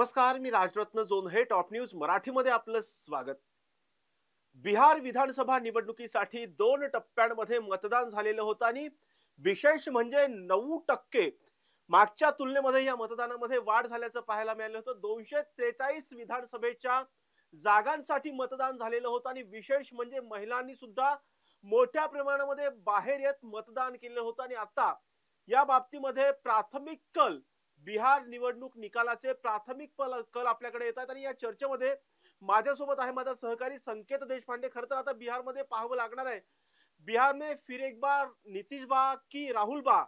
नमस्कार, मी Rajratna Jondhale. Top news मराठीमध्ये आपलं स्वागत. बिहार विधानसभा निवडणुकीसाठी 2 टप्प्यांमध्ये मतदान झालेलं होतं आणि विशेष म्हणजे 9% मागच्या तुलनेमध्ये या मतदानामध्ये वाढ झाल्याचं पाहायला मिळालं होतं. 243 विधानसभेच्या जागांसाठी मतदान झालेलं होतं आणि विशेष म्हणजे महिलांनी सुद्धा मोठ्या प्रमाणामध्ये बाहेर येत मतदान केलं होतं आणि आता या बाबतीमध्ये प्राथमिक कल बिहार निवडणूक निकालाचे प्राथमिक कल आपल्याकडे येतात आणि या चर्चेमध्ये माझ्यासोबत आहे माझा सहकारी संकेत देशपांडे. खरं तर आता बिहारमध्ये पाहावं लागणार आहे, बिहार में फिर एक बार नीतीश बा की राहुल बा.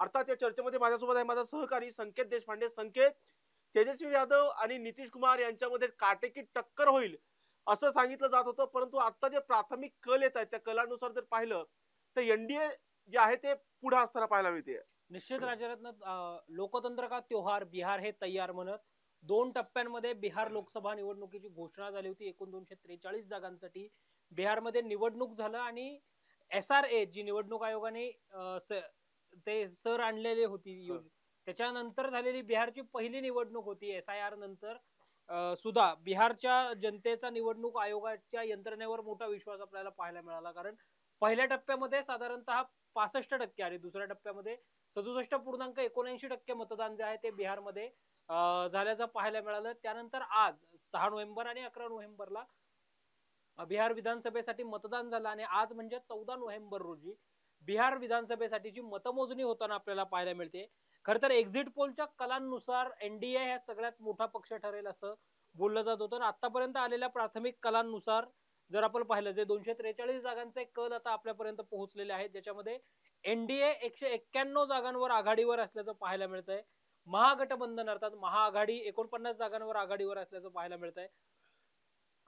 अर्थात या चर्चेमध्ये माझ्यासोबत आहे माझा सहकारी संकेत देशपांडे. संकेत, तेजस्वी यादव आणि नितीश कुमार यांच्यामध्ये काटेकी टक्कर होईल असं सांगितलं जात होतं, परंतु आता जे प्राथमिक कल येत आहेत त्या कलानुसार जर पाहिलं तर एनडीए जे आहे ते पुढे असताना पाहायला मिळते. निश्चित राजरत्न, लोकतंत्र का त्योहार बिहार हे तयार म्हणत 2 टप्प्यांमध्ये बिहार लोकसभा निवडणुकीची घोषणा झाली होती. एकूण 243 जागांसाठी बिहारमध्ये निवडणूक झालं आणि SRA जी निवडणूक आयोगाने ते सर आणलेली होती, त्याच्यानंतर झालेली बिहारची पहिली निवडणूक होती. SIR नंतर सुद्धा बिहारच्या जनतेचा निवडणूक आयोगाच्या यंत्रणेवर मोठा विश्वास आपल्याला पाहायला मिळाला. कारण पहिल्या टप्प्यामध्ये साधारणतः 65% आणि दुसऱ्या टप्प्यामध्ये 67.79% मतदान जे आहे ते बिहारमध्ये झाल्याचं पाहायला मिळालं. त्यानंतर आज 6 नोव्हेंबर आणि 11 नोव्हेंबरला बिहार विधानसभेसाठी मतदान झालं आणि आज म्हणजे 14 नोव्हेंबर रोजी बिहार विधानसभेसाठीची मतमोजणी होताना आपल्याला पाहायला मिळते. खर तर एक्झिट पोलच्या कलांनुसार एनडीए हा सगळ्यात मोठा पक्ष ठरेल असं बोललं जात होतं. आतापर्यंत आलेल्या प्राथमिक कलांनुसार जर आपण पाहिलं, जे 243 जागांचे कल आता आपल्यापर्यंत पोहोचलेले आहेत, ज्याच्यामध्ये एनडीए 191 जागांवर आघाडीवर असल्याचं पाहायला मिळतंय. महागठबंधन अर्थात महाआघाडी 49 जागांवर आघाडीवर असल्याचं पाहायला मिळतंय.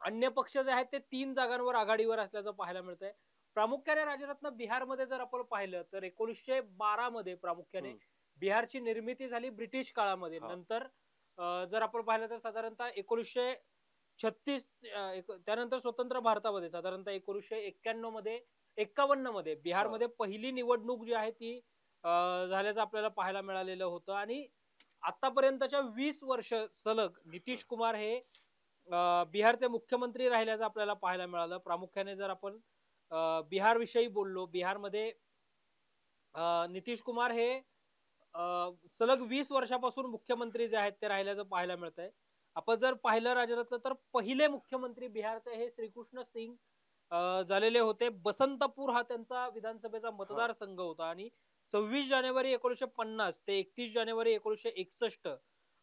अन्य पक्ष जे आहेत ते 3 जागांवर आघाडीवर असल्याचं पाहायला मिळतंय. प्रामुख्याने राजरत्न बिहारमध्ये जर आपण पाहिलं तर 1912 मध्ये प्रामुख्याने बिहारची निर्मिती झाली ब्रिटिश काळामध्ये. नंतर जर आपण पाहिलं तर साधारणतः 1936 त्यानंतर स्वतंत्र भारतामध्ये साधारणतः 1951 मध्ये 51 मध्ये बिहारमध्ये पहिली निवडणूक जी आहे ती झाल्याचं आपल्याला पाहायला मिळालेलं होतं. आणि आतापर्यंतच्या 20 वर्ष सलग नितीश कुमार हे बिहारचे मुख्यमंत्री राहिल्याचं आपल्याला पाहायला मिळालं. प्रामुख्याने जर आपण बिहार विषयी बोललो, बिहारमध्ये नितीश कुमार हे सलग 20 वर्षापासून मुख्यमंत्री जे आहेत ते राहिल्याचं पाहायला मिळतंय. आपण जर पाहिलं राजरत्न तर पहिले मुख्यमंत्री बिहारचे हे श्रीकृष्ण सिंग झालेले होते. बसंतपूर हा त्यांचा विधानसभेचा मतदारसंघ होता आणि 26 जानेवारी 1950 ते 31 जानेवारी 1961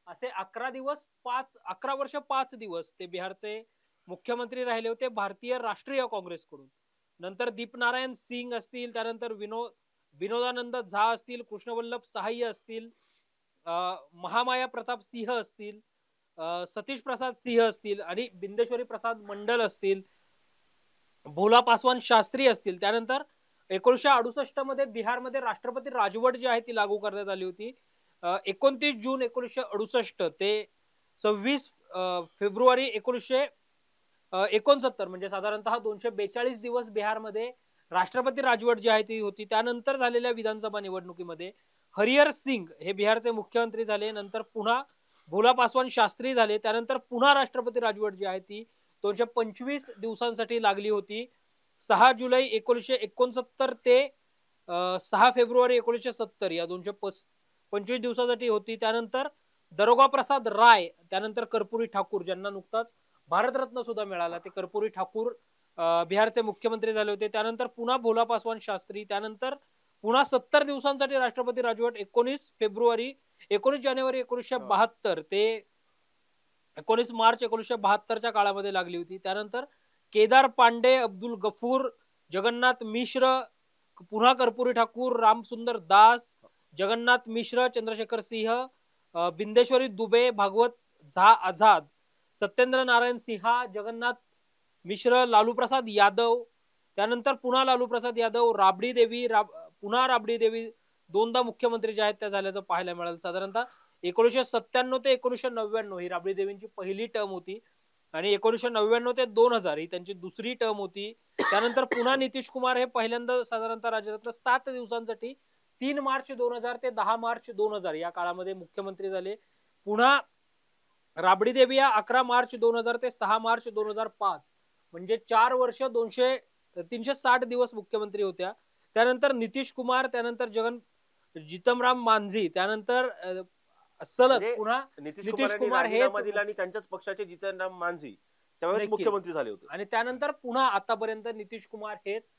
असे 11 वर्ष 5 दिवस ते बिहारचे मुख्यमंत्री राहिले होते भारतीय राष्ट्रीय काँग्रेसकडून. नंतर दीपनारायण सिंग असतील, त्यानंतर विनोदानंद झा असतील, कृष्णवल्लभ सहाय्य असतील, महामाया प्रताप सिंह असतील, सतीश प्रसाद सिंह असतील आणि बिंदेश्वरी प्रसाद मंडल असतील, भोला पासवान शास्त्री असतील. त्यानंतर 1968 मध्ये बिहारमध्ये राष्ट्रपती राजवट जी आहे ती लागू करण्यात आली होती. 29 जून 1968 ते 26 फेब्रुवारी 1969 म्हणजे साधारणतः 242 दिवस बिहारमध्ये राष्ट्रपती राजवट जी आहे ती होती. त्यानंतर झालेल्या विधानसभा निवडणुकीमध्ये हरिहर सिंग हे बिहारचे मुख्यमंत्री झाले. नंतर पुन्हा भोला पासवान शास्त्री झाले. त्यानंतर पुन्हा राष्ट्रपती राजवट जी आहे ती 225 दिवसांसाठी लागली होती. 6 जुलै 1969 ते 6 फेब्रुवारी 1970 या 225 दिवसासाठी होती. त्यानंतर दरोगा प्रसाद राय, त्यानंतर कर्पुरी ठाकूर ज्यांना नुकताच भारतरत्न सुद्धा मिळाला, ते कर्पुरी ठाकूर बिहारचे मुख्यमंत्री झाले होते. त्यानंतर पुन्हा भोला पासवान शास्त्री, त्यानंतर पुन्हा 70 दिवसांसाठी राष्ट्रपती राजवट 19 जानेवारी 1972 ते 19 मार्च 1972च्या काळामध्ये लागली होती. त्यानंतर केदार पांडे, अब्दुल गफूर, जगन्नाथ मिश्र, पुन्हा कर्पुरी ठाकूर, रामसुंदर दास, जगन्नाथ मिश्र, चंद्रशेखर सिंह, बिंदेश्वरी दुबे, भागवत झा आझाद, सत्येंद्र नारायण सिन्हा, जगन्नाथ मिश्र, लालू प्रसाद यादव, त्यानंतर पुन्हा लालू प्रसाद यादव, राबडी देवी, पुन्हा राबडी देवी दोनदा मुख्यमंत्री जे आहेत त्या झाल्याचं पाहायला मिळालं. साधारणतः 1997 ते 1999 ही राबडी देवींची पहिली टर्म होती आणि 1999 ते 2000 ही त्यांची दुसरी टर्म होती. त्यानंतर पुन्हा नितीश कुमार हे पहिल्यांदा साधारणतः राज्यातलं 7 दिवसांसाठी 3 मार्च 2000 ते 10 मार्च 2000 या काळामध्ये मुख्यमंत्री झाले. पुन्हा राबडी देवी या 11 मार्च 2000 ते 6 मार्च 2005 म्हणजे 4 वर्ष 360 दिवस मुख्यमंत्री होत्या. त्यानंतर नितीश कुमार, त्यानंतर जितमराम मांझी, त्यानंतर सलग म्हणजे पुन्हा नितीश कुमार नितीश यांनी कुमार राजीनामा हेच दिला आणि त्यांच्याच पक्षाचे जितनराम मांझी त्यावेळेस नक्की. मुख्यमंत्री झाले होते. आणि त्यानंतर पुन्हा आतापर्यंत नितीश कुमार हेच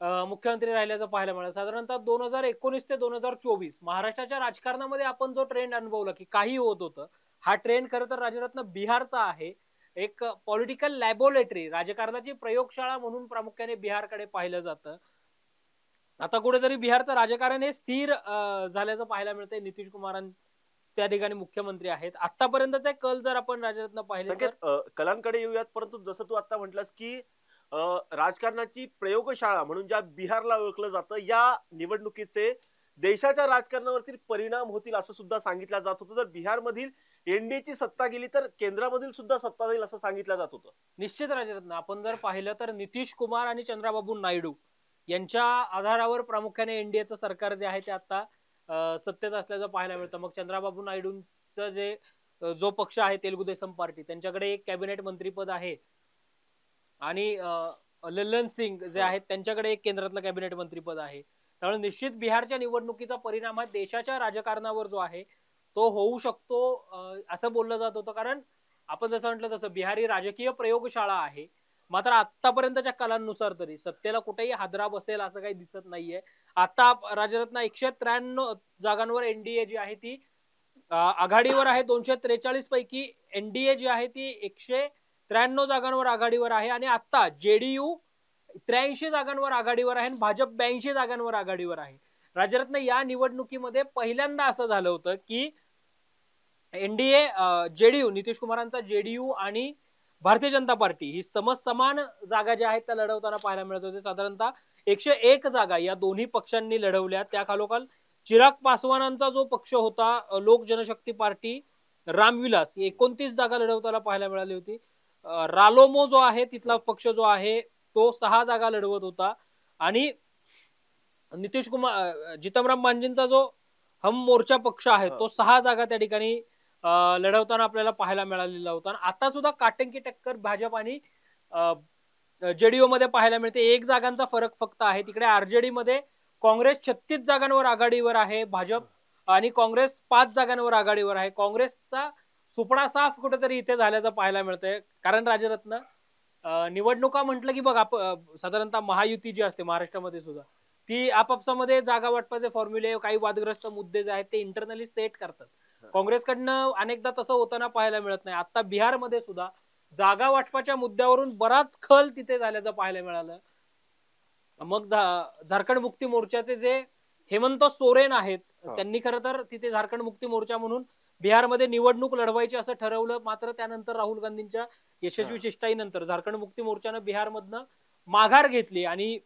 मुख्यमंत्री राहिल्याचं पाहायला मिळालं. साधारणतः 2019 ते 2024 महाराष्ट्राच्या राजकारणामध्ये आपण जो ट्रेंड अनुभवला की काही होत होतं, हा ट्रेंड खरं तर राजरत्न बिहारचा आहे. एक पॉलिटिकल लॅबोरेटरी, राजकारणाची प्रयोगशाळा म्हणून प्रामुख्याने बिहारकडे पाहिलं जातं. आता कुठेतरी बिहारचं राजकारण हे स्थिर झाल्याचं पाहायला मिळतंय. नितीश कुमारां त्या ठिकाणी मुख्यमंत्री आहेत. आतापर्यंतचे कल जर आपण राजरत्न पाहिले तर संकेत कलांकडे येऊयात, परंतु जसं तू आता म्हटलास की राजकारणाची प्रयोगशाळा म्हणून ज्या बिहारला ओळखलं जातं, या निवडणुकीचे देशाच्या राजकारणावरती परिणाम होतील असं सुद्धा सांगितलं जात होतं. जर बिहारमधील एनडीएची सत्ता गेली तर केंद्रामधील सुद्धा सत्ता जाईल असं सांगितलं जात होतं. निश्चित राजरत्न आपण जर पाहिलं तर नितीश कुमार आणि चंद्राबाबू नायडू यांच्या आधारावर प्रामुख्याने एनडीएचं सरकार जे आहे ते आता सत्तेत असल्याचं पाहायला मिळतं. मग चंद्राबाबू नायडूंचं जो पक्ष आहे तेलुगू देसम पार्टी, त्यांच्याकडे एक कॅबिनेट मंत्रीपद आहे आणि लल्लन सिंग जे आहेत त्यांच्याकडे एक केंद्रातलं कॅबिनेट मंत्रीपद आहे. त्यामुळे निश्चित बिहारच्या निवडणुकीचा परिणाम हा देशाच्या राजकारणावर जो आहे तो होऊ शकतो असं बोललं जात होतं. कारण आपण जसं म्हटलं तसं बिहार ही राजकीय प्रयोगशाळा आहे. मात्र आतापर्यंतच्या कलांनुसार तरी सत्तेला कुठेही हादरा बसेल असं काही दिसत नाहीये. आता राजरत्न 193 जागांवर एनडीए जी आहे ती आघाडीवर आहे. 243 पैकी एनडीए जी आहे ती 193 जागांवर आघाडीवर आहे आणि आता जेडीयू 83 जागांवर आघाडीवर आहे आणि भाजप 82 जागांवर आघाडीवर आहे. राजरत्न या निवडणुकीमध्ये पहिल्यांदा असं झालं होतं की एनडीए जेडीयू नितीश कुमारांचा जेडीयू आणि भारतीय जनता पार्टी ही समान जागा ज्या आहेत त्या लढवताना पाहायला मिळत होते. साधारणतः 101 जागा या दोन्ही पक्षांनी लढवल्या. त्या खालोखाल चिराग पासवानांचा जो पक्ष होता लोक जनशक्ती पार्टी रामविलास 29 जागा लढवताना पाहायला मिळाली होती. रालोमो जो आहे तिथला पक्ष जो आहे तो 6 जागा लढवत होता आणि नितीश कुमार जितमराम मांझींचा जो हम मोर्चा पक्ष आहे तो 6 जागा त्या ठिकाणी लढवताना आपल्याला पाहायला मिळालेला होता. आता सुद्धा काटंकी टक्कर भाजप आणि जेडीयू मध्ये पाहायला मिळते. 1 जागांचा फरक फक्त आहे. तिकडे आरजेडी मध्ये काँग्रेस 36 जागांवर आघाडीवर आहे, भाजप आणि काँग्रेस 5 जागांवर आघाडीवर आहे. काँग्रेसचा सुपडा साफ कुठेतरी इथे झाल्याचं पाहायला मिळतंय. कारण राजरत्न निवडणुका म्हटलं की बघा साधारणतः महायुती जी असते महाराष्ट्रामध्ये सुद्धा ती आपापसामध्ये जागा वाटपाचे फॉर्म्युले काही वादग्रस्त मुद्दे जे आहेत ते इंटरनली सेट करतात. काँग्रेसकडनं अनेकदा तसं होताना पाहायला मिळत नाही. आता बिहारमध्ये सुद्धा जागा वाटपाच्या मुद्द्यावरून बराच खल तिथे झाल्याचं पाहायला मिळालं. मग झारखंड मुक्ती मोर्चाचे जे हेमंत सोरेन आहेत त्यांनी खरं तर तिथे झारखंड मुक्ती मोर्चा म्हणून बिहारमध्ये निवडणूक लढवायची असं ठरवलं. मात्र त्यानंतर राहुल गांधींच्या यशस्वी चेष्टाईनंतर झारखंड मुक्ती मोर्चानं बिहारमधनं माघार घेतली आणि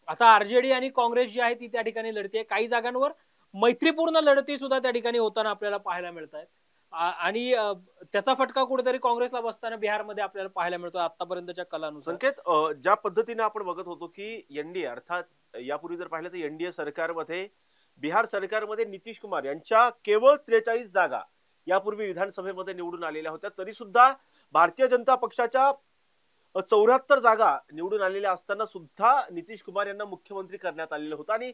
आता आरजेडी आणि काँग्रेस जी आहे ती त्या ठिकाणी लढते. काही जागांवर मैत्रीपूर्ण लढती सुद्धा त्या ठिकाणी होताना आपल्याला पाहायला मिळत आहेत आणि त्याचा फटका कुठेतरी काँग्रेसला बसताना बिहारमध्ये आपल्याला पाहायला मिळतो आतापर्यंतच्या कलानुसार. संकेत ज्या पद्धतीने आपण बघत होतो की एनडीए अर्थात यापूर्वी जर पाहिलं तर एनडीए सरकारमध्ये बिहार सरकारमध्ये नितीश कुमार यांच्या केवळ 43 जागा यापूर्वी विधानसभेमध्ये निवडून आलेल्या होत्या. तरी सुद्धा भारतीय जनता पक्षाच्या 74 जागा निवडून आलेल्या असताना सुद्धा नितीश कुमार यांना मुख्यमंत्री करण्यात आलेलं होतं. आणि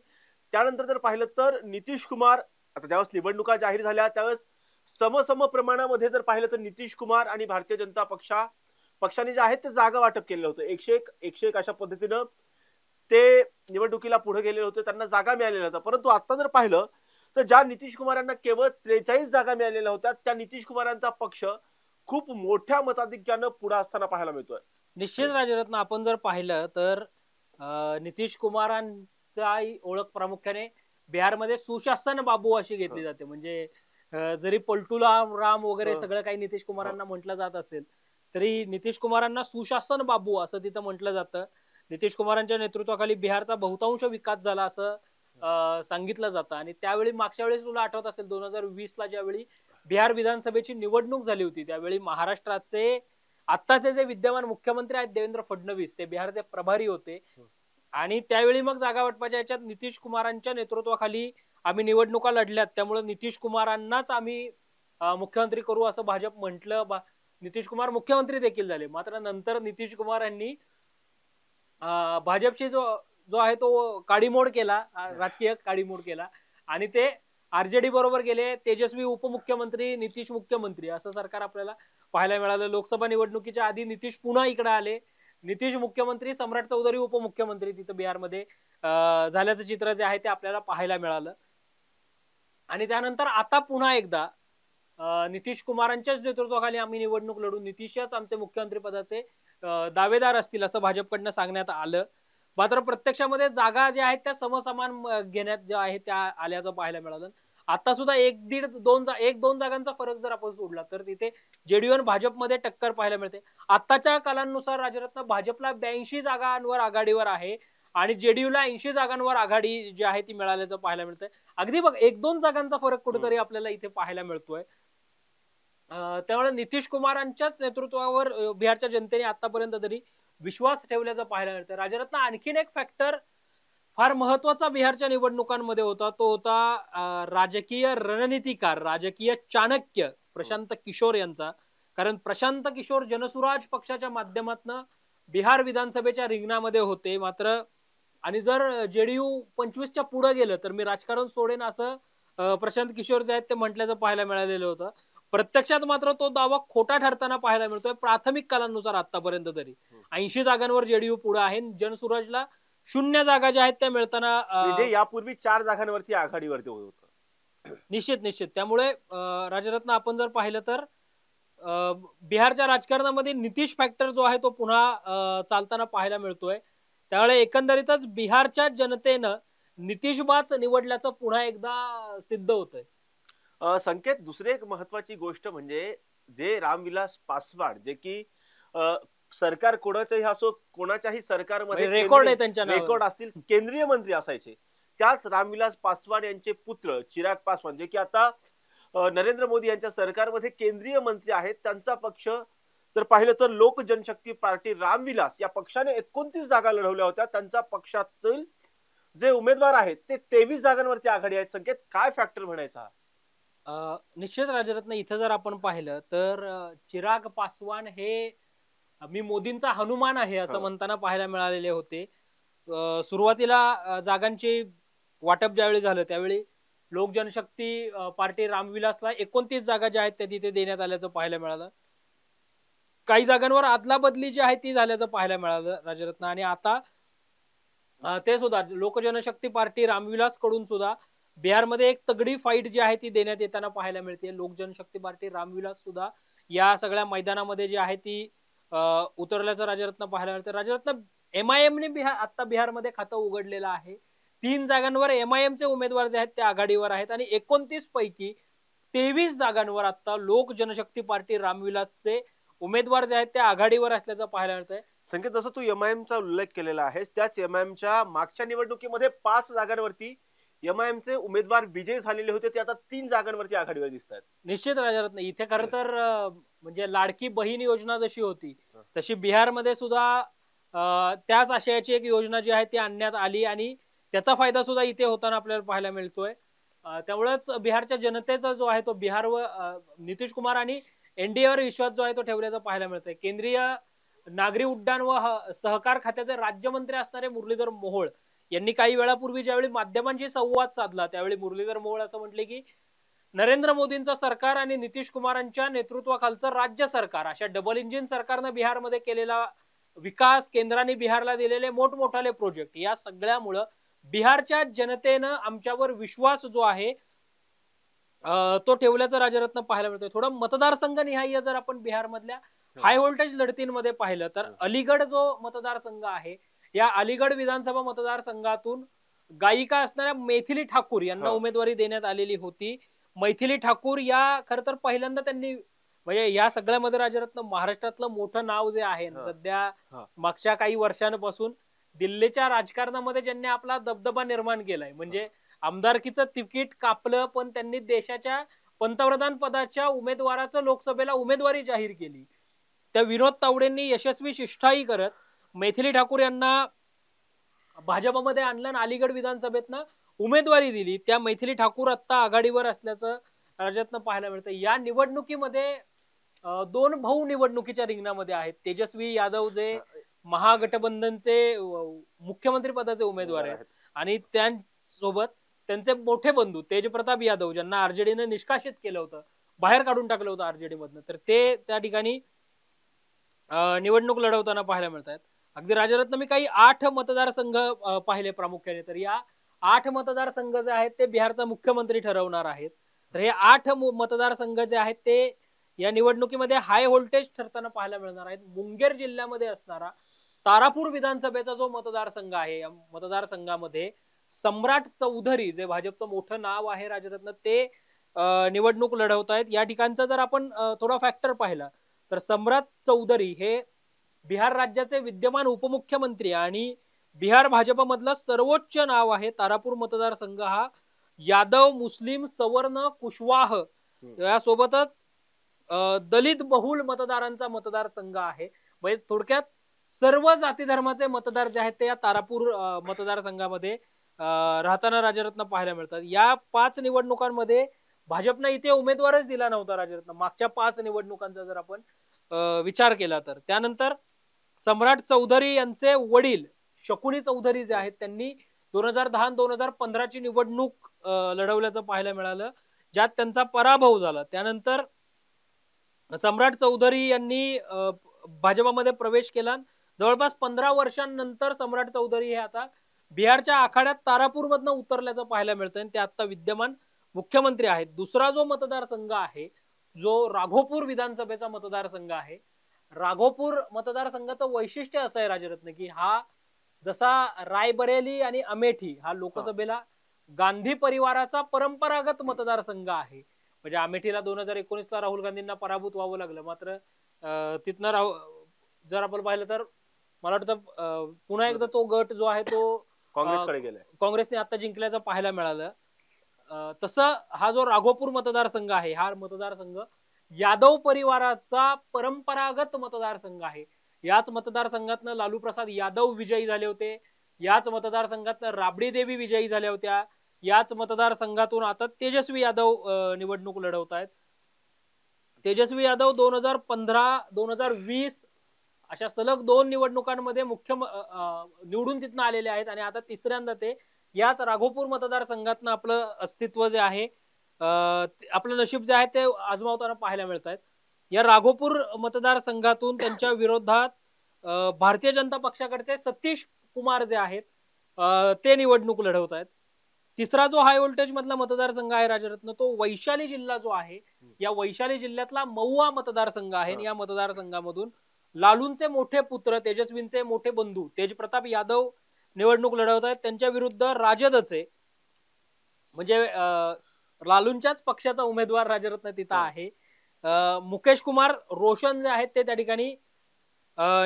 त्यानंतर जर पाहिलं तर नितीश कुमार आता ज्यावेळेस निवडणुका जाहीर झाल्या त्यावेळेस सम प्रमाणामध्ये जर पाहिलं तर नितीश कुमार आणि भारतीय जनता पक्षाने जे आहेत ते जागा वाटप केलेलं होतं. 101 अशा पद्धतीनं ते निवडणुकीला पुढे गेलेले होते, त्यांना जागा मिळालेल्या होत्या. परंतु आता जर पाहिलं तर ज्या नितीश कुमार यांना केवळ 43 जागा मिळालेल्या होत्या त्या नितीश कुमारांचा पक्ष खूप मोठ्या मताधिक्यानं पुढे असताना पाहायला मिळतोय. निश्चित राजरत्न आपण जर पाहिलं तर नितीश कुमारांचा ओळख प्रामुख्याने बिहारमध्ये सुशासन बाबू अशी घेतली जाते. म्हणजे जरी पलटूला राम वगैरे सगळं काही नितीश कुमारांना म्हटलं जात असेल तरी नितीश कुमारांना सुशासन बाबू असं तिथं म्हटलं जातं. नितीश कुमारांच्या नेतृत्वाखाली बिहारचा बहुतांश विकास झाला असं सांगितलं जातं. आणि त्यावेळी मागच्या वेळेस तुला आठवत असेल 2020 ज्यावेळी बिहार विधानसभेची निवडणूक झाली होती त्यावेळी महाराष्ट्राचे आत्ताचे जे विद्यमान मुख्यमंत्री आहेत देवेंद्र फडणवीस ते बिहारचे प्रभारी होते आणि त्यावेळी मग जागा वाटपाच्या याच्यात नितीश कुमारांच्या नेतृत्वाखाली आम्ही निवडणुका लढल्यात त्यामुळे नितीश कुमारांनाच आम्ही मुख्यमंत्री करू असं भाजप म्हटलं. नितीश कुमार मुख्यमंत्री देखील झाले. मात्र नंतर नितीश कुमार यांनी भाजपशी जो जो आहे तो काडीमोड केला, राजकीय काडीमोड केला आणि ते आरजेडी बरोबर गेले. तेजस्वी उपमुख्यमंत्री, नितीश मुख्यमंत्री असं सरकार आपल्याला पाहायला मिळालं. लोकसभा निवडणुकीच्या आधी नितीश पुन्हा इकडे आले. नितीश मुख्यमंत्री, सम्राट चौधरी उपमुख्यमंत्री तिथं बिहारमध्ये झाल्याचं चित्र जे आहे ते आपल्याला पाहायला मिळालं. आणि त्यानंतर आता पुन्हा एकदा नितीश कुमारांच्याच नेतृत्वाखाली आम्ही निवडणूक लढून नितीशच आमचे मुख्यमंत्री पदाचे दावेदार असतील असं भाजपकडनं सांगण्यात आलं. मात्र प्रत्यक्षामध्ये जागा ज्या आहेत त्या समसमान घेण्यात ज्या आहेत त्या आल्याचं पाहायला मिळालं. आता सुद्धा एक दोन जागांचा फरक जर आपण सोडला तर तिथे जेडीयू आणि भाजपमध्ये टक्कर पाहायला मिळते. आताच्या कालानुसार राजरत्न भाजपला 82 जागांवर आघाडीवर आहे आणि जेडीयूला 80 जागांवर आघाडी जी आहे ती मिळाल्याचं पाहायला मिळतंय. अगदी बघ 1-2 जागांचा फरक कुठेतरी आपल्याला इथे पाहायला मिळतोय. त्यामुळे नितीश कुमारांच्याच नेतृत्वावर बिहारच्या जनतेने आतापर्यंत तरी विश्वास ठेवल्याचं पाहायला मिळतं. राजरत्न आणखीन एक फॅक्टर फार महत्वाचा बिहारच्या निवडणुकांमध्ये होता, तो होता राजकीय रणनीतिकार, राजकीय चाणक्य प्रशांत किशोर यांचा. कारण प्रशांत किशोर जनसुराज पक्षाच्या माध्यमातून बिहार विधानसभेच्या रिंगणामध्ये होते. मात्र आणि जर जेडीयू 25च्या पुढे गेलं तर मी राजकारण सोडेन असं प्रशांत किशोर जे आहेत ते म्हटल्याचं पाहायला मिळालेलं होतं. प्रत्यक्षात मात्र तो दावा खोटा ठरताना पाहायला मिळतोय. प्राथमिक कालानुसार आतापर्यंत तरी 80 जागांवर जेडीयू पुढे आहे. जनसुराजला 0 जागा ज्या आहेत त्या मिळताना म्हणजे यापूर्वी 4 जागांवरती आघाडीवरती होतं. निश्चित. त्यामुळे राजरत्न आपण जर पाहिलं तर बिहारच्या राजकारणामध्ये नितीश फॅक्टर जो आहे तो पुन्हा चालताना पाहायला मिळतोय. त्यामुळे एकंदरीतच बिहारच्या जनतेनं नितीशबाच निवडल्याचं पुन्हा एकदा सिद्ध होतंय. संकेत, दुसरी एक महत्वाची गोष्ट म्हणजे जे रामविलास पासवान, जे की सरकार कोणाच्याही असो, कोणाच्याही सरकारमध्ये रेकॉर्ड आहे त्यांच्या रेकॉर्ड असतील, केंद्रीय मंत्री असायचे, त्याच रामविलास पासवान यांचे पुत्र चिराग पासवान जे की आता नरेंद्र मोदी यांच्या सरकारमध्ये केंद्रीय मंत्री आहेत, त्यांचा पक्ष जर पाहिलं तर लोक जनशक्ती पार्टी रामविलास या पक्षाने 29 जागा लढवल्या होत्या. त्यांच्या पक्षातील जे उमेदवार आहेत ते 23 जागांवरती आघाडी आहेत. संकेत, काय फॅक्टर म्हणायचा? निश्चित राजरत्न, इथं जर आपण पाहिलं तर चिराग पासवान हे मी मोदींचा हनुमान आहे असं म्हणताना पाहायला मिळालेले होते. सुरुवातीला जागांची वाटप ज्यावेळी झालं त्यावेळी लोक जनशक्ती पार्टी रामविलासला 29 जागा ज्या आहेत त्या तिथे देण्यात आल्याचं पाहायला मिळालं. काही जागांवर आदला बदली जी आहे ती झाल्याचं पाहायला मिळालं राजरत्न. आणि आता ते सुद्धा लोक जनशक्ती पार्टी रामविलास कडून सुद्धा बिहारमध्ये एक तगडी फाईट जी आहे ती देण्यात येताना पाहायला मिळते. लोक जनशक्ती पार्टी रामविलास सुद्धा या सगळ्या मैदानामध्ये जी आहे ती उतरल्याचं राजरत्न पाहायला मिळतं. राजरत्न, MIM ने आता बिहारमध्ये खातं उघडलेलं आहे. 3 जागांवर MIM चे उमेदवार जे आहेत ते आघाडीवर आहेत आणि 29 पैकी 23 जागांवर आता लोक जनशक्ती पार्टी रामविलासचे उमेदवार जे आहेत ते आघाडीवर असल्याचं पाहायला मिळतंय. संकेत, जसं तू MIM चा उल्लेख केलेला आहेस, त्याच MIM च्या मागच्या निवडणुकीमध्ये 5 जागांवरती MIM चे उमेदवार विजयी झालेले होते. ते आता 3 जागांवरती आघाडीवर दिसतात. निश्चित राजरत्न, इथे खरं तर म्हणजे लाडकी बहीण योजना जशी होती तशी बिहारमध्ये सुद्धा त्याच आशयाची एक योजना जी आहे ती आणण्यात आली आणि त्याचा फायदा सुद्धा इथे होताना आपल्याला पाहायला मिळतोय. त्यामुळेच बिहारच्या जनतेचा जो आहे तो बिहारवर नितीश कुमार आणि एनडीएवर विश्वास जो आहे तो ठेवल्याचं पाहायला मिळतंय. केंद्रीय नागरी उड्डाण व सहकार खात्याचे राज्यमंत्री असणारे मुरलीधर मोहोळ यांनी काही वेळापूर्वी ज्यावेळी माध्यमांशी संवाद साधला त्यावेळी मुरलीधर मोहोळ असं म्हटले की नरेंद्र मोदींचं सरकार आणि नितीश कुमारांच्या नेतृत्वाखालचं राज्य सरकार अशा डबल इंजिन सरकारनं बिहारमध्ये केलेला विकास, केंद्राने बिहारला दिलेले मोठमोठाले प्रोजेक्ट, या सगळ्यामुळं बिहारच्या जनतेनं आमच्यावर विश्वास जो आहे तो ठेवल्याचं राजरत्न पाहायला मिळतोय. थोडं मतदारसंघ निहाय जर आपण बिहारमधल्या हाय व्होल्टेज लढतींमध्ये पाहिलं तर अलीगड जो मतदारसंघ आहे या अलीगड विधानसभा मतदारसंघातून गायिका असणाऱ्या मैथिली ठाकूर यांना उमेदवारी देण्यात आलेली होती. मैथिली ठाकूर या खरं तर पहिल्यांदा त्यांनी म्हणजे या सगळ्यामध्ये राजरत्न महाराष्ट्रातलं मोठं नाव जे आहे सध्या मागच्या काही वर्षांपासून दिल्लीच्या राजकारणामध्ये ज्यांनी आपला दबदबा निर्माण केलाय, म्हणजे आमदारकीचं तिकीट कापलं पण त्यांनी देशाच्या पंतप्रधान पदाच्या उमेदवाराचं लोकसभेला उमेदवारी जाहीर केली. त्या विनोद तावडेंनी यशस्वी शिष्टाई करत मैथिली ठाकूर यांना भाजपमध्ये आणलं आणि अलीगड विधानसभेतनं उमेदवारी दिली. त्या मैथिली ठाकूर आता आघाडीवर असल्याचं राज्यातनं पाहायला मिळतं. या निवडणुकीमध्ये दोन भाऊ निवडणुकीच्या रिंगणामध्ये आहेत. तेजस्वी यादव जे महागठबंधनचे मुख्यमंत्री पदाचे उमेदवार आहेत आणि त्यांसोबत त्यांचे मोठे बंधू तेजप्रताप यादव ज्यांना आरजेडीने निष्कासित केलं होतं, बाहेर काढून टाकलं होतं आरजेडी मधनं, तर ते त्या ठिकाणी निवडणूक लढवताना पाहायला मिळत आहेत. अगदी राजरत्न मी काही 8 मतदारसंघ पाहिले प्रामुख्याने. तर या 8 मतदारसंघ जे आहेत ते बिहारचा मुख्यमंत्री ठरवणार आहेत. तर हे 8 मतदारसंघ जे आहेत ते या निवडणुकीमध्ये हाय व्होल्टेज ठरताना पाहायला मिळणार आहेत. मुंगेर जिल्ह्यामध्ये असणारा तारापूर विधानसभेचा जो मतदारसंघ आहे, या मतदारसंघामध्ये सम्राट चौधरी जे भाजपचं मोठं नाव आहे राजरत्न, ते निवडणूक लढवत आहेत. या ठिकाणचा जर आपण थोडा फॅक्टर पाहिला तर सम्राट चौधरी हे बिहार राज्याचे विद्यमान उपमुख्यमंत्री आणि बिहार भाजपमधलं सर्वोच्च नाव आहे. तारापूर मतदारसंघ हा यादव, मुस्लिम, सवर्ण, कुशवाह यासोबतच दलित बहुल मतदारांचा मतदारसंघ आहे. म्हणजे थोडक्यात सर्व जाती धर्माचे मतदार जे आहेत ते या तारापूर मतदारसंघामध्ये राहताना राजरत्न पाहायला मिळतात. या 5 निवडणुकांमध्ये भाजपनं इथे उमेदवारच दिला नव्हता राजरत्न, मागच्या 5 निवडणुकांचा जर आपण विचार केला तर. त्यानंतर सम्राट चौधरी यांचे वडील शकुनी चौधरी जे आहेत त्यांनी 2010 आणि 2015 ची निवडणूक लढवल्याचं पाहायला मिळालं, ज्यात त्यांचा पराभव झाला. त्यानंतर सम्राट चौधरी यांनी भाजपामध्ये प्रवेश केला. जवळपास 15 वर्षांनंतर सम्राट चौधरी हे आता बिहारच्या आखाड्यात तारापूर मधनं उतरल्याचं पाहायला मिळतं आणि ते आता विद्यमान मुख्यमंत्री आहेत. दुसरा जो मतदारसंघ आहे, जो राघोपूर विधानसभेचा मतदारसंघ आहे, राघोपूर मतदारसंघाचं वैशिष्ट्य असं आहे राजरत्न की हा जसा रायबरेली आणि अमेठी हा लोकसभेला गांधी परिवाराचा परंपरागत मतदारसंघ आहे. म्हणजे अमेठीला 2019 ला राहुल गांधींना पराभूत व्हावं लागलं, मात्र तिथनं जर आपण पाहिलं तर मला वाटतं पुन्हा एकदा तो गट जो आहे तो काँग्रेसकडे गेलाय, काँग्रेसने आता जिंकल्याचं पाहायला मिळालं. तसं हा जो राघोपूर मतदारसंघ आहे, हा मतदारसंघ यादव परिवाराचा परंपरागत मतदारसंघ आहे. याच मतदारसंघातनं लालू प्रसाद यादव विजयी झाले होते, याच मतदारसंघातनं राबडी देवी विजयी झाल्या होत्या, याच मतदारसंघातून आता तेजस्वी यादव निवडणूक लढवत आहेत. तेजस्वी यादव 2015, 2020 अशा सलग 2 निवडणुकांमध्ये निवडून तिथनं आलेले आहेत आणि आता तिसऱ्यांदा ते याच राघोपूर मतदारसंघातनं आपलं अस्तित्व जे आहे, आपलं नशीब जे आहे ते आजमावताना पाहायला मिळत आहेत. या राघोपूर मतदारसंघातून त्यांच्या विरोधात भारतीय जनता पक्षाकडचे सतीश कुमार जे आहेत ते निवडणूक लढवत आहेत. तिसरा जो हाय व्होल्टेज मधला मतदारसंघ आहे राजरत्न, तो वैशाली जिल्हा जो आहे, या वैशाली जिल्ह्यातला महुआ मतदारसंघ आहे. या मतदारसंघामधून लालूंचे मोठे पुत्र तेजस्वींचे मोठे बंधू तेजप्रताप यादव निवडणूक लढवत आहेत. त्यांच्या विरुद्ध राजदचे म्हणजे लालूंच्याच पक्षाचा उमेदवार राजरत्न तिथं आहे, मुकेश कुमार रोशन जे आहेत ते त्या ठिकाणी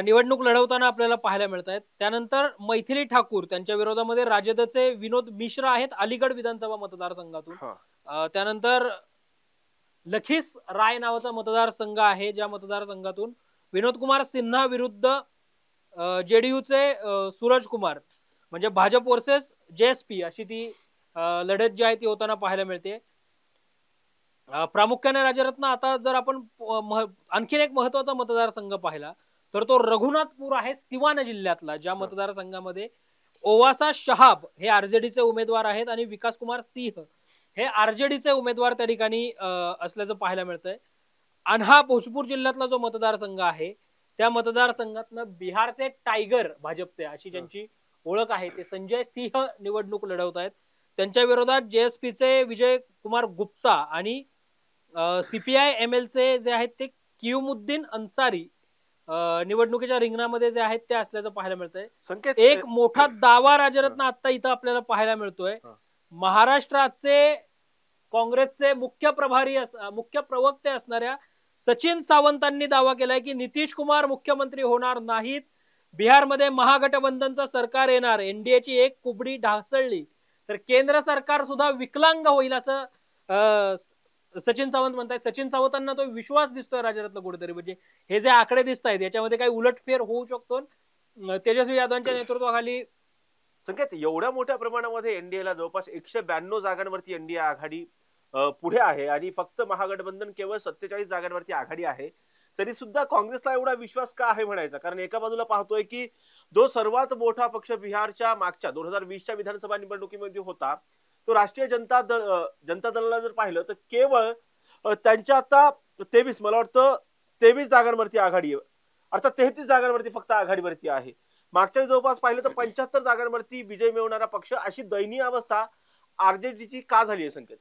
निवडणूक लढवताना आपल्याला पाहायला मिळत आहेत. त्यानंतर मैथिली ठाकूर त्यांच्या विरोधामध्ये राजदचे विनोद मिश्रा आहेत अलीगड विधानसभा मतदारसंघातून. त्यानंतर लखीस राय नावाचा मतदारसंघ आहे, ज्या मतदारसंघातून विनोद कुमार सिन्हा विरुद्ध जेडीयूचे सूरज कुमार म्हणजे भाजप वर्सेस जेएसपी अशी ती लढत जी आहे ती होताना पाहायला मिळते. प्रामुख्याने राजरत्न आता जर आपण आणखीन एक महत्वाचा मतदारसंघ पाहिला तर तो रघुनाथपूर आहे सिवान जिल्ह्यातला, ज्या मतदारसंघामध्ये ओवासा शहाब हे आरजेडीचे उमेदवार आहेत आणि विकास कुमार सिंह हे आरजेडीचे उमेदवार त्या ठिकाणी असल्याचं पाहायला मिळतंय. अनहा भोजपूर जिल्ह्यातला जो मतदारसंघ आहे त्या मतदारसंघातनं बिहारचे टायगर भाजपचे अशी ज्यांची ओळख आहे ते संजय सिंह निवडणूक लढवत आहेत. त्यांच्या विरोधात जेएसपीचे विजय कुमार गुप्ता आणि सीपीआय एमएलचे जे आहेत ते कियुमुद्दीन अन्सारी निवडणुकीच्या रिंगणामध्ये जे आहेत ते असल्याचं पाहायला मिळतंय. एक मोठा दावा राजरत्न आता इथं आपल्याला पाहायला मिळतोय. महाराष्ट्राचे काँग्रेसचे मुख्य प्रवक्ते असणाऱ्या सचिन सावंतांनी दावा केलाय की नितीश कुमार मुख्यमंत्री होणार नाहीत, बिहारमध्ये महागठबंधनचं सरकार येणार, एनडीएची एक कुबडी ढासळली तर केंद्र सरकार सुद्धा विकलांग होईल असं सचिन सावंत म्हणतायत. सचिन सावंतांना तो विश्वास दिसतोय राजरत्न कुठेतरी, म्हणजे हे जे आकडे दिसत आहेत याच्यामध्ये काही उलटफेर होऊ शकतो. तेजस्वी यादवांच्या नेतृत्वाखाली संकेत एवढ्या मोठ्या प्रमाणामध्ये एनडीएला जवळपास 192 जागांवरती एनडीए आघाडी पुढे आहे आणि फक्त महागठबंधन केवळ 47 जागांवरती आघाडी आहे, तरी सुद्धा काँग्रेसला एवढा विश्वास का आहे म्हणायचा? कारण एका बाजूला पाहतोय की जो सर्वात मोठा पक्ष बिहारच्या मागच्या 2020च्या विधानसभा निवडणुकीमध्ये होता, तो राष्ट्रीय जनता दलाला जर पाहिलं तर केवळ त्यांच्या आता 23 मला वाटतं 23 जागांवरती आघाडी आहे, अर्थात 33 जागांवरती फक्त आघाडीवरती आहे. मागच्या जवळपास पाहिलं तर 75 जागांवरती विजय मिळवणारा पक्ष, अशी दयनीय अवस्था आरजेडीची का झाली आहे संकेत?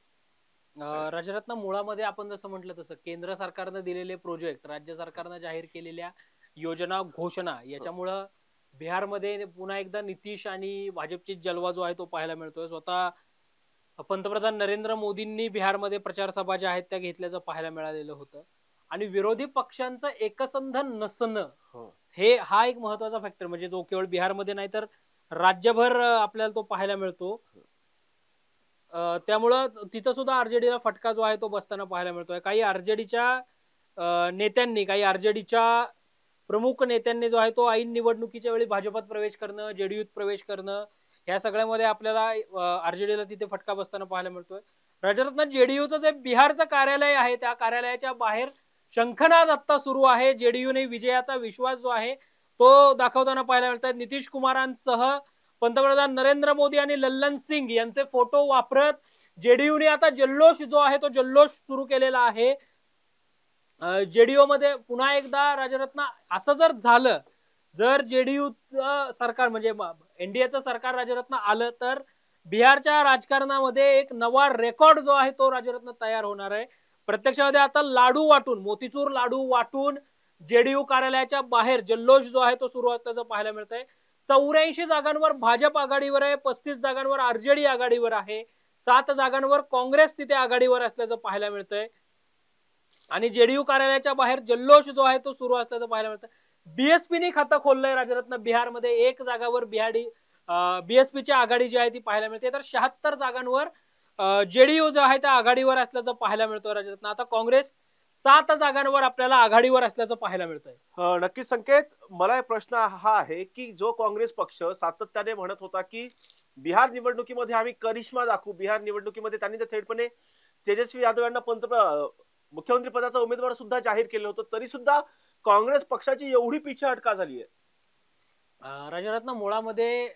राजरत्न, मुळामध्ये आपण जसं म्हटलं तसं केंद्र सरकारनं दिलेले प्रोजेक्ट, राज्य सरकारनं जाहीर केलेल्या योजना, घोषणा याच्यामुळं बिहारमध्ये पुन्हा एकदा नितीश आणि भाजपची जलवा जो आहे तो पाहायला मिळतोय. स्वतः पंतप्रधान नरेंद्र मोदींनी बिहारमध्ये प्रचार सभा ज्या आहेत त्या घेतल्याचं पाहायला मिळालेलं होतं. आणि विरोधी पक्षांचं एकसंध नसणं, हा एक महत्वाचा फॅक्टर, म्हणजे जो केवळ बिहारमध्ये नाही तर राज्यभर आपल्याला तो पाहायला मिळतो. त्यामुळं तिथं सुद्धा आरजेडीला फटका जो आहे तो बसताना पाहायला मिळतोय. काही आरजेडीच्या नेत्यांनी, काही आरजेडीच्या प्रमुख नेत्यांनी जो आहे तो ऐन निवडणुकीच्या वेळी भाजपात प्रवेश करणं, जेडीयूत प्रवेश करणं, या सगळ्यामध्ये आपल्याला आरजेडीला तिथे फटका बसताना पाहायला मिळतोय. राजरत्न, जेडीयूचं जे बिहारचं कार्यालय आहे त्या कार्यालयाच्या बाहेर शंखनाद आत्ता सुरू आहे. जेडीयूने विजयाचा विश्वास जो आहे तो दाखवताना पाहायला मिळतात. नितीश कुमारांसह पंतप्रधान नरेंद्र मोदी आणि लल्लन सिंग यांचे फोटो वापरत जेडीयूने आता जल्लोष जो आहे तो जल्लोष सुरू केलेला आहे. जेडीयू मध्ये पुन्हा एकदा राजरत्न असं जर झालं, जर जेडीयूचं सरकार म्हणजे एनडीएचं सरकार राजरत्न आलं, तर बिहारच्या राजकारणामध्ये एक नवा रेकॉर्ड जो आहे तो राजरत्न तयार होणार आहे. प्रत्यक्षामध्ये आता लाडू वाटून, मोतीचूर लाडू वाटून जेडीयू कार्यालयाच्या बाहेर जल्लोष जो आहे तो सुरू असल्याचं पाहायला मिळतंय. 84 जागांवर भाजप आघाडीवर आहे, 35 जागांवर आरजेडी आघाडीवर आहे, 7 जागांवर काँग्रेस तिथे आघाडीवर असल्याचं पाहायला मिळतंय. आणि जेडीयू कार्यालयाच्या बाहेर जल्लोष जो आहे तो सुरू असल्याचं पाहायला मिळतंय. बीएसपीने खातं खोललंय राजरत्न बिहारमध्ये. 1 जागावर बीएसपीची आघाडी जी आहे ती पाहायला मिळते, तर 76 जागांवर जेडीयू जो आहे त्या आघाडीवर असल्याचं पाहायला मिळतोय राजरत्न. आता काँग्रेस 7 जागांवर आपल्याला आघाडीवर असल्याचं पाहायला मिळतंय. नक्कीच संकेत, मला एक प्रश्न हा आहे की जो काँग्रेस पक्ष सातत्याने म्हणत होता की बिहार निवडणुकीमध्ये आम्ही करिश्मा दाखवू, बिहार निवडणुकीमध्ये त्यांनी तर थेटपणे तेजस्वी यादव यांना मुख्यमंत्री पदाचा उमेदवार सुद्धा जाहीर केलं होतं, तरी सुद्धा काँग्रेस पक्षाची एवढी पिछेहाट का झाली आहे? राजरत्न, मुळामध्ये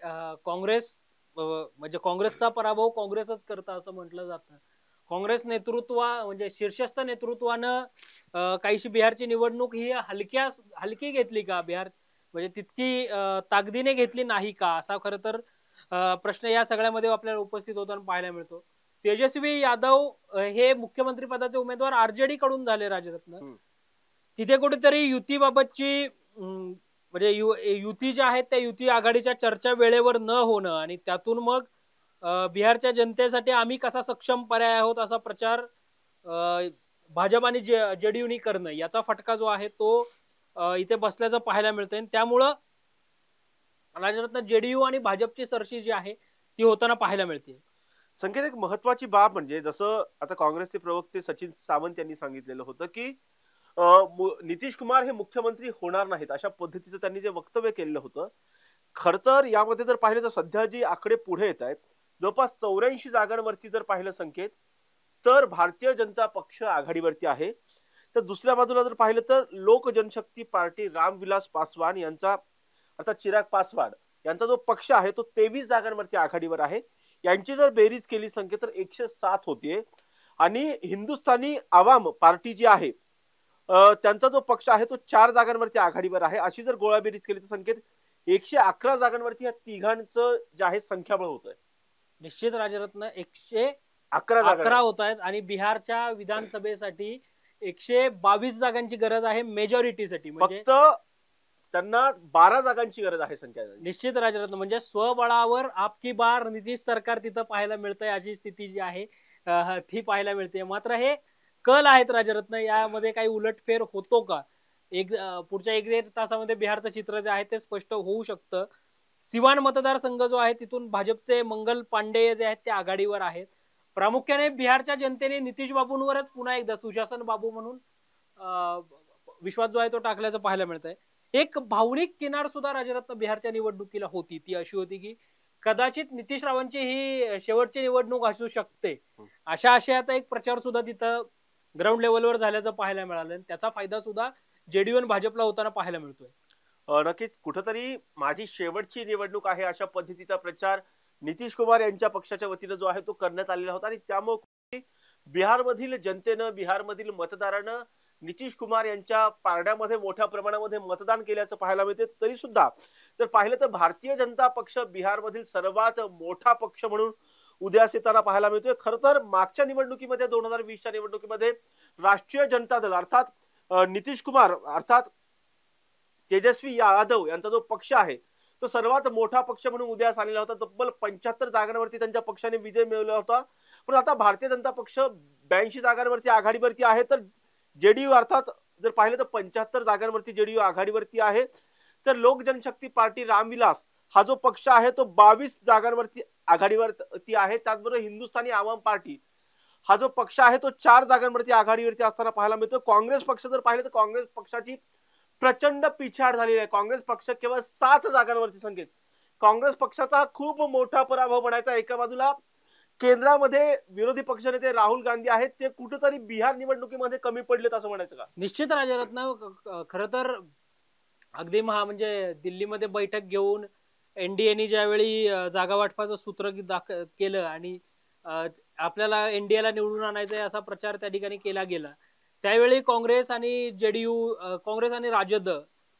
काँग्रेस म्हणजे काँग्रेसचा पराभव काँग्रेसच करतं असं म्हटलं जातं. काँग्रेस नेतृत्व म्हणजे शीर्षस्थ नेतृत्वानं काहीशी बिहारची निवडणूक ही हलकी घेतली का, बिहार म्हणजे तितकी ताकदीने घेतली नाही का, असा खरं तर प्रश्न या सगळ्यामध्ये आपल्याला उपस्थित होताना पाहायला मिळतो. तेजस्वी यादव हे मुख्यमंत्री पदाचे उमेदवार आरजेडी कडून झाले राजरत्न. तिथे कुठेतरी युतीबाबतची म्हणजे युती ज्या आहेत त्या युती आघाडीच्या चर्चा वेळेवर न होणं आणि त्यातून मग बिहारच्या जनतेसाठी आम्ही कसा सक्षम पर्याय आहोत असा प्रचार भाजप आणि जेडीयूनी करणं, याचा फटका जो आहे तो इथे बसल्याचं पाहायला मिळतंय. त्यामुळं राजरत्न जेडीयू आणि भाजपची सरशी जी आहे ती होताना पाहायला मिळते. संकेत, एक महत्वाची बाब म्हणजे जसं आता काँग्रेसचे प्रवक्ते सचिन सावंत यांनी सांगितलेलं होतं की नितीश कुमार हे मुख्यमंत्री होणार नाहीत, अशा पद्धतीचं त्यांनी जे वक्तव्य केलेलं होतं. खर तर यामध्ये जर पाहिलं तर सध्या जी आकडे पुढे येत आहेत, जवळपास 84 जागांवरती जर पाहिलं संकेत, तर भारतीय जनता पक्ष आघाडीवरती आहे. तर दुसऱ्या बाजूला जर पाहिलं तर लोक जनशक्ती पार्टी, रामविलास पासवान यांचा अर्थात चिराग पासवान यांचा जो पक्ष आहे तो 23 जागांवरती आघाडीवर आहे. यांची जर बेरीज केली संकेत तर 107 होतीये. आणि हिंदुस्थानी आवाम पार्टी जी आहे त्यांचा जो पक्ष आहे तो 4 जागांवरती आघाडीवर आहे. अशी जर गोळाबेरीज केली तर संकेत 111 जागांवरती या तिघांचं जे आहे संख्याबळ होत आहे. निश्चित राजरत्न, 111 होत आहेत आणि बिहारच्या विधानसभेसाठी 122 जागांची गरज आहे मेजॉरिटीसाठी. म्हणजे फक्त त्यांना 12 जागांची गरज आहे संख्या. निश्चित राजरत्न, म्हणजे स्वबळावर आपकी बार नितीश सरकार तिथं पाहायला मिळतंय, अशी स्थिती जी आहे ती पाहायला मिळते. मात्र हे कल आहेत राजरत्न, यामध्ये काही उलटफेर होतो का, पुढच्या 1-1.5 तासामध्ये बिहारचं चित्र जे आहे ते स्पष्ट होऊ शकतं. सिवान मतदारसंघ जो आहे तिथून भाजपचे मंगल पांडे जे आहेत ते आघाडीवर आहेत. प्रामुख्याने बिहारच्या जनतेने नितीश बाबूंवरच पुन्हा एकदा सुशासन बाबू म्हणून विश्वास जो आहे तो टाकल्याचं पाहायला मिळतंय. एक भावनिक किनार सुद्धा राजरत्न बिहारच्या निवडणुकीला होती, ती अशी होती की कदाचित नितीश रावांची ही शेवटची निवडणूक असू शकते, हं. अशा आशयाचा एक प्रचार सुद्धा तिथं ग्राउंड लेवलवर झाल्याचं पाहायला मिळालं आणि त्याचा फायदा सुद्धा जेडीयू आणि भाजपला होताना पाहायला मिळतोय. नक्कीच कुठंतरी माझी शेवटची निवडणूक आहे अशा पद्धतीचा प्रचार नितीश कुमार यांच्या पक्षाच्या वतीनं जो आहे तो करण्यात आलेला होता आणि त्यामुळे बिहारमधील जनतेनं, बिहारमधील मतदारानं नितीश कुमार यांच्या पारड्यामध्ये मोठ्या प्रमाणामध्ये मतदान केल्याचं पाहायला मिळते. तरी सुद्धा जर पाहिलं तर भारतीय जनता पक्ष बिहारमधील सर्वात मोठा पक्ष म्हणून उदयास येताना पाहायला मिळतोय. खरं तर मागच्या निवडणुकीमध्ये 2020च्या निवडणुकीमध्ये राष्ट्रीय जनता दल अर्थात नितीश कुमार अर्थात तेजस्वी यादव यांचा जो पक्ष आहे तो सर्वात मोठा पक्ष म्हणून उदयास आलेला होता. तब्बल 75 जागांवरती त्यांच्या पक्षाने विजय मिळवला होता. पण आता भारतीय जनता पक्ष 82 जागांवरती आघाडीवरती आहे, तर जेडीयू अर्थात जर पाहिलं तर 75 जागांवरती जेडीयू आघाडीवरती आहे. तर लोक जनशक्ती पार्टी रामविलास हा जो पक्ष आहे तो 22 जागांवरती आघाडीवरती आहे. त्याचबरोबर हिंदुस्थानी आवाम पार्टी हा जो पक्ष आहे तो 4 जागांवरती आघाडीवरती असताना पाहायला मिळतो. काँग्रेस पक्ष जर पाहिलं तर काँग्रेस पक्षाची प्रचंड पिछाड झालेली आहे. काँग्रेस पक्ष केवळ 7 जागांवरती संकेत. काँग्रेस पक्षाचा खूप मोठा पराभव म्हणायचा. एका बाजूला केंद्रामध्ये विरोधी पक्षनेते राहुल गांधी आहेत, ते कुठेतरी बिहार निवडणुकीमध्ये कमी पडलेत असं म्हणायचं का? निश्चित राजरत्न, खरं तर अगदी म्हणजे दिल्लीमध्ये बैठक घेऊन एनडीएने ज्यावेळी जागा वाटपाचं सूत्र केलं आणि आपल्याला एनडीएला निवडून आणायचंय असा प्रचार त्या ठिकाणी केला गेला, त्यावेळी काँग्रेस आणि जेडीयू, काँग्रेस आणि राजद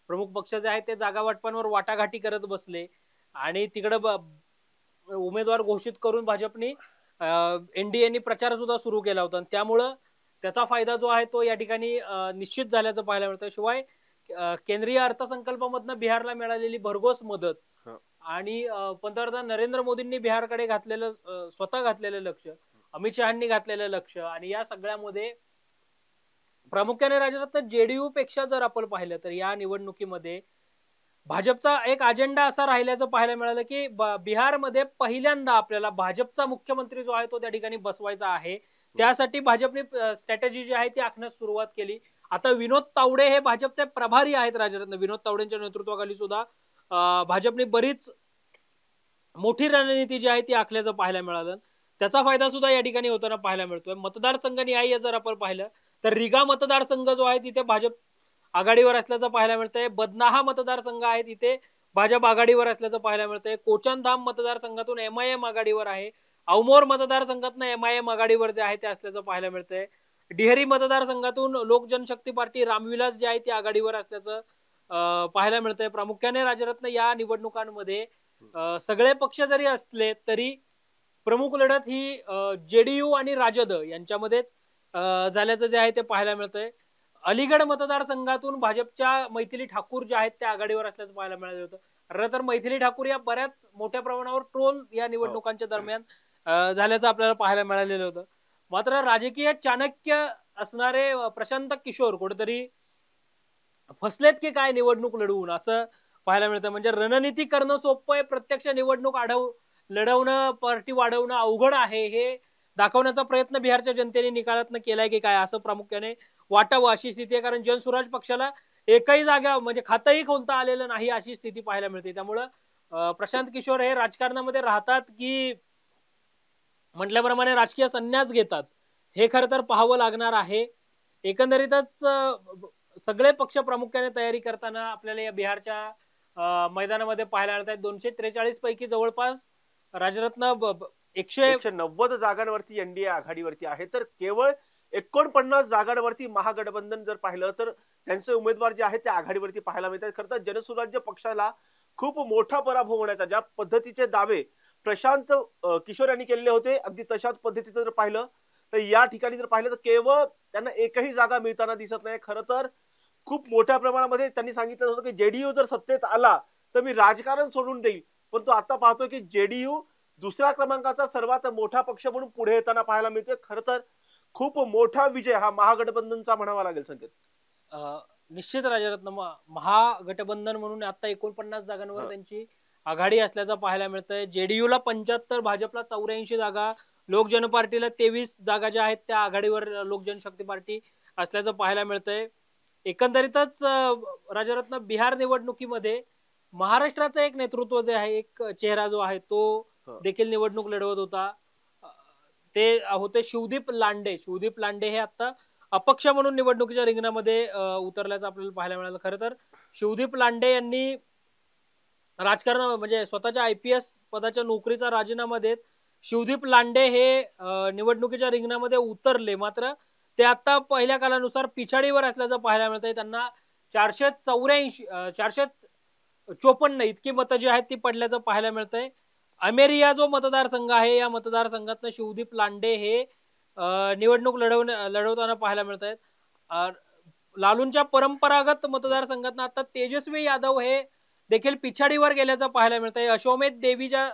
प्रमुख पक्ष जे आहेत ते जागा वाटपांवर वाटाघाटी करत बसले आणि तिकडं उमेदवार घोषित करून भाजपने एनडीएने प्रचार सुद्धा सुरू केला होता. त्यामुळं त्याचा फायदा जो आहे तो या ठिकाणी निश्चित झाल्याचं पाहायला मिळतं. शिवाय केंद्रीय अर्थसंकल्पामधनं बिहारला मिळालेली भरघोस मदत आणि पंतप्रधान नरेंद्र मोदींनी बिहारकडे घातलेलं स्वतः घातलेलं लक्ष, अमित शहांनी घातलेलं लक्ष आणि या सगळ्यामध्ये प्रामुख्याने राजरत्न जेडीयू पेक्षा जर आपण पाहिलं तर या निवडणुकीमध्ये भाजपचा एक अजेंडा असा राहिल्याचं पाहायला मिळालं की बिहारमध्ये पहिल्यांदा आपल्याला भाजपचा मुख्यमंत्री जो आहे तो त्या ठिकाणी बसवायचा आहे. त्यासाठी भाजपने स्ट्रॅटेजी जी आहे ती आखण्यास सुरुवात केली. आता विनोद तावडे हे भाजपचे प्रभारी आहेत राजरत्न. विनोद तावडेंच्या नेतृत्वाखाली सुद्धा भाजपने बरीच मोठी रणनीती जी आहे ती आखल्याचं पाहायला मिळालं. त्याचा फायदा सुद्धा या ठिकाणी होताना पाहायला मिळतोय. मतदारसंघ न्याय जर आपण पाहिलं तर रिगा मतदारसंघ जो आहे तिथे भाजप आघाडीवर असल्याचं पाहायला मिळतंय. बदनाहा मतदारसंघ आहे तिथे भाजप आघाडीवर असल्याचं पाहायला मिळतंय. कोचनधाम मतदारसंघातून एमआयएम आघाडीवर आहे. अवमोर मतदारसंघातून एमआयएम आघाडीवर जे आहे ते असल्याचं पाहायला मिळतंय. डिहरी मतदारसंघातून लोक जनशक्ती पार्टी रामविलास जे आहे ती आघाडीवर असल्याचं पाहायला मिळतंय. प्रामुख्याने राजरत्न या निवडणुकांमध्ये सगळे पक्ष जरी असले तरी प्रमुख लढत ही जेडीयू आणि राजद यांच्यामध्येच झाल्याचं जे आहे ते पाहायला मिळतंय. अलीगड मतदारसंघातून भाजपच्या मैथिली ठाकूर ज्या आहेत त्या आघाडीवर असल्याचं पाहायला मिळालं होतं. खरं तर मैथिली ठाकूर या बऱ्याच मोठ्या प्रमाणावर ट्रोल या निवडणुकांच्या दरम्यान झाल्याचं आपल्याला पाहायला मिळालेलं होतं. मात्र राजकीय चाणक्य असणारे प्रशांत किशोर कुठेतरी फसलेत की काय निवडणूक लढवून असं पाहायला मिळतं. म्हणजे रणनीती करणं सोपं आहे, प्रत्यक्ष निवडणूक लढवणं, पार्टी वाढवणं अवघड आहे हे दाखवण्याचा प्रयत्न बिहारच्या जनतेने निकालातनं केलाय की काय असं प्रामुख्याने वाटावं अशी स्थिती आहे. कारण जनसुराज पक्षाला एकही जागा म्हणजे खातंही खोलता आलेलं नाही अशी स्थिती पाहायला मिळते. त्यामुळं प्रशांत किशोर हे राजकारणामध्ये राहतात की म्हटल्याप्रमाणे राजकीय संन्यास घेतात हे खरं तर पाहावं लागणार आहे. एकंदरीतच सगळे पक्ष प्रामुख्याने तयारी करताना आपल्याला या बिहारच्या मैदानामध्ये पाहायला मिळत आहेत. 243 पैकी जवळपास राजरत्न 190 जागांवरती एनडीए आघाडीवरती आहे. तर केवळ 49 जागांवरती महागठबंधन जर पाहिलं तर त्यांचे उमेदवार जे आहेत ते आघाडीवरती पाहायला मिळतात. खरं तर जनसुराज्य पक्षाला खूप मोठा पराभव होण्याचा ज्या पद्धतीचे दावे प्रशांत किशोर यांनी केलेले होते अगदी तशाच पद्धतीचं जर पाहिलं तर या ठिकाणी जर पाहिलं तर केवळ त्यांना एकही जागा मिळताना दिसत नाही. खरं तर खूप मोठ्या प्रमाणामध्ये त्यांनी सांगितलं होतं की जेडीयू जर सत्तेत आला तर मी राजकारण सोडून देईल. पण तो आता पाहतोय की जेडीयू दुसऱ्या क्रमांकाचा सर्वात मोठा पक्ष म्हणून पुढे येताना पाहायला मिळतोय. खरं तर खूप मोठा विजय हा महागठबंधनचा म्हणावा लागेल संकेत. निश्चित राजरत्न, महागठबंधन म्हणून आता 49 जागांवर त्यांची आघाडी असल्याचं पाहायला मिळतंय. जेडीयूला 75, भाजपला 84 जागा, लोक जन पार्टीला 23 जागा ज्या आहेत त्या आघाडीवर लोक जनशक्ती पार्टी असल्याचं पाहायला मिळतंय. एकंदरीतच राजरत्न बिहार निवडणुकीमध्ये महाराष्ट्राचं एक नेतृत्व जे आहे, एक चेहरा जो आहे तो देखील निवडणूक लढवत होता. ते होते शिवदीप लांडे. शिवदीप लांडे हे आता अपक्ष म्हणून निवडणुकीच्या रिंगणामध्ये उतरल्याचं आपल्याला पाहायला मिळालं. खरं तर शिवदीप लांडे यांनी राजकारणात म्हणजे स्वतःच्या IPS पदाच्या नोकरीचा राजीनामा देत शिवदीप लांडे हे निवडणुकीच्या रिंगणामध्ये उतरले. मात्र ते आता पहिल्या कालानुसार पिछाडीवर असल्याचं पाहायला मिळतंय. त्यांना 454 इतकी मतं जी आहेत ती पडल्याचं पाहायला मिळतंय. अमेरिया जो मतदारसंघ आहे, या मतदारसंघातनं शिवदीप लांडे हे निवडणूक लढवताना पाहायला मिळत आहेत. लालूंच्या परंपरागत मतदारसंघातनं आता तेजस्वी यादव हे देखील पिछाडीवर गेल्याचं पाहायला मिळतंय. अशोमेध देवी ज्या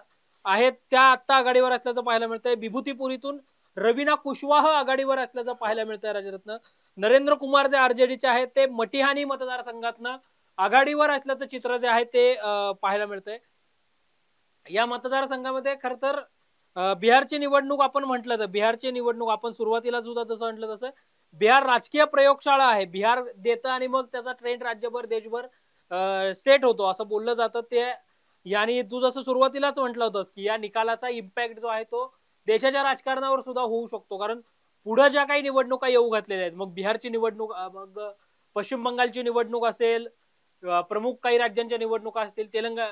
आहेत त्या आता आघाडीवर असल्याचं पाहायला मिळतंय. विभूतीपुरीतून रवीना कुशवाह आघाडीवर असल्याचं पाहायला मिळतंय. राजरत्न नरेंद्र कुमार जे RJD आहेत ते मटिहानी मतदारसंघातनं आघाडीवर असल्याचं चित्र जे आहे ते पाहायला मिळतंय. या मतदारसंघामध्ये खर तर बिहारची निवडणूक आपण म्हटलं तर बिहारची निवडणूक आपण सुरुवातीला सुद्धा जसं म्हटलं तसं बिहार राजकीय प्रयोगशाळा आहे. बिहार देतं आणि मग त्याचा ट्रेंड राज्यभर देशभर सेट होतो असं बोललं जातं. ते यानी तू जसं सुरुवातीलाच म्हटलं होतंस की या निकालाचा इम्पॅक्ट जो आहे तो देशाच्या राजकारणावर सुद्धा होऊ शकतो. कारण पुढे ज्या काही निवडणुका येऊ घातलेल्या आहेत, मग बिहारची निवडणूक, मग पश्चिम बंगालची निवडणूक असेल, प्रमुख काही राज्यांच्या निवडणुका असतील, तेलंगणा,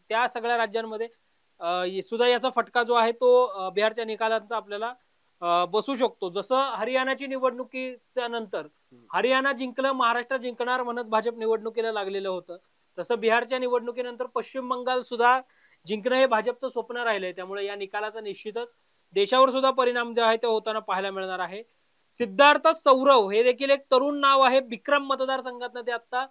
त्या सगळ्या राज्यांमध्ये सुद्धा याचा फटका जो आहे तो बिहारच्या निकालांचा आपल्याला बसू शकतो. जसं हरियाणाची निवडणुकीच्या नंतर हरियाणा जिंकलं, महाराष्ट्र जिंकणार म्हणत भाजप निवडणुकीला लागलेलं होतं, तसं बिहारच्या निवडणुकीनंतर पश्चिम बंगाल सुद्धा जिंकणं हे भाजपचं स्वप्न राहिलंय. त्यामुळे या निकालाचा निश्चितच देशावर सुद्धा परिणाम जो आहे ते होताना पाहायला मिळणार आहे. सिद्धार्थ सौरव हे देखील एक तरुण नाव आहे. विक्रम मतदारसंघातनं ते आता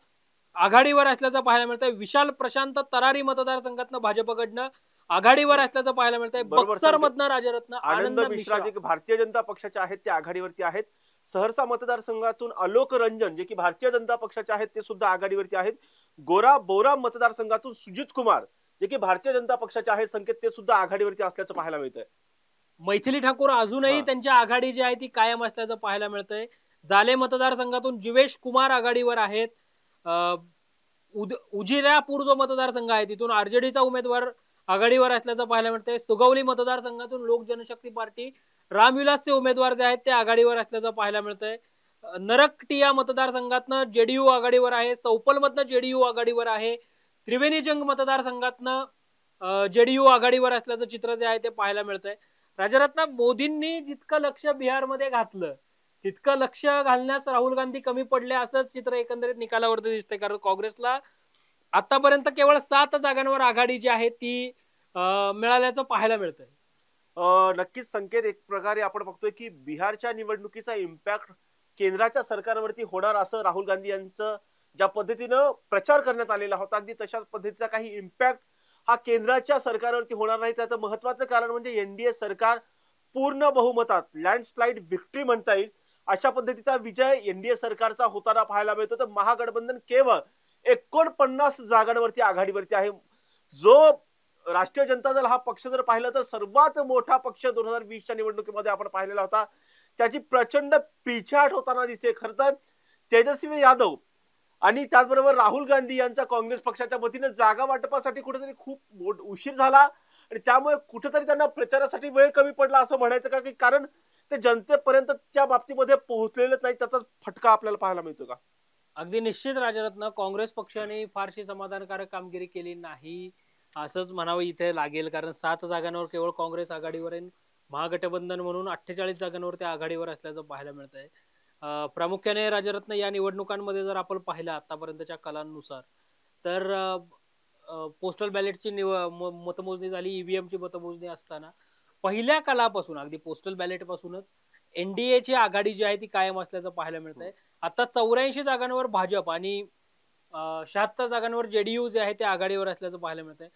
आघाडीवर असल्याचं पाहायला मिळतंय. विशाल प्रशांत तरारी मतदारसंघातनं भाजपकडनं आघाडीवर असल्याचं पाहायला मिळतंय. बक्सर मधनं राजरत्न आनंद मिश्रा जे भारतीय जनता पक्षाचे आहेत ते आघाडीवरती आहेत. सहरसा मतदारसंघातून आलोक रंजन जे की भारतीय जनता पक्षाचे आहेत ते सुद्धा आघाडीवरती आहेत. बोरा मतदारसंघातून सुजित कुमार जे की भारतीय जनता पक्षाचे आहेत संकेत ते सुद्धा आघाडीवरती असल्याचं पाहायला मिळतंय. मैथिली ठाकूर अजूनही त्यांच्या आघाडी जी आहे ती कायम असल्याचं पाहायला मिळतंय. जाले मतदारसंघातून जीवेश कुमार आघाडीवर आहेत. उजिरापूर जो मतदारसंघ आहे तिथून RJDचा उमेदवार आघाडीवर असल्याचं पाहायला मिळतंय. सुगवली मतदारसंघातून लोक जनशक्ती पार्टी रामविलासचे उमेदवार जे आहेत ते आघाडीवर असल्याचं पाहायला मिळतंय. नरकटिया मतदारसंघातनं JDU आघाडीवर आहे. सौपल मधनं JDU आघाडीवर आहे. त्रिवेणीजंग मतदारसंघातनं JDU आघाडीवर असल्याचं चित्र जे आहे ते पाहायला मिळतंय. राजरत्न मोदींनी जितकं लक्ष बिहारमध्ये घातलं तितकं लक्ष घालण्यास राहुल गांधी कमी पडले असंच चित्र एकंदरीत निकालावरती दिसतंय. कारण काँग्रेसला आतापर्यंत केवळ 7 जागांवर आघाडी जी आहे ती मिळाल्याचं पाहायला मिळतंय. नक्कीच संकेत, एक प्रकारे आपण बघतोय की बिहारच्या निवडणुकीचा इम्पॅक्ट केंद्राच्या सरकारवरती होणार असं राहुल गांधी यांचं ज्या पद्धतीनं प्रचार करण्यात आलेला होता अगदी तशाच पद्धतीचा काही इम्पॅक्ट हा केंद्राच्या सरकारवरती होणार नाही. त्याचं महत्वाचं कारण म्हणजे NDA सरकार पूर्ण बहुमतात लँडस्लाइड विक्ट्री म्हणता येईल अशा पद्धतीचा विजय NDA सरकारचा होताना पाहायला मिळतो. तर महागठबंधन केवळ 49 जागांवरती आघाडीवरती आहे. जो राष्ट्रीय जनता दल हा पक्ष जर पाहिलं तर सर्वात मोठा पक्ष 2020च्या निवडणुकीमध्ये आपण पाहिलेला होता, त्याची प्रचंड पिछाट होताना दिसते. खरं तर तेजस्वी यादव आणि त्याचबरोबर राहुल गांधी यांच्या काँग्रेस पक्षाच्या वतीने जागा वाटपासाठी कुठेतरी खूप उशीर झाला आणि त्यामुळे कुठेतरी त्यांना प्रचारासाठी वेळ कमी पडला असं म्हणायचं का, की कारण ते जनतेपर्यंत त्या बाबतीमध्ये पोहोचलेले नाही, त्याचा फटका आपल्याला पाहायला मिळतो का? अगदी निश्चित राजरत्न, काँग्रेस पक्षाने फारशी समाधानकारक कामगिरी केली नाही असंच म्हणावं इथे लागेल. कारण 7 जागांवर केवळ काँग्रेस आघाडीवर आहे. महागठबंधन म्हणून 48 जागांवर ते आघाडीवर असल्याचं पाहायला मिळतंय. प्रामुख्याने राजरत्न या निवडणुकांमध्ये जर आपण पाहिलं आतापर्यंतच्या कलांनुसार तर पोस्टल बॅलेटची मतमोजणी झाली, EVMची मतमोजणी असताना पहिल्या कालापासून अगदी पोस्टल बॅलेट पासूनच NDAची आघाडी जी आहे ती कायम असल्याचं पाहायला मिळतंय. आता 84 जागांवर भाजप आणि 76 जागांवर JDU जे आहे ते आघाडीवर असल्याचं पाहायला मिळतंय.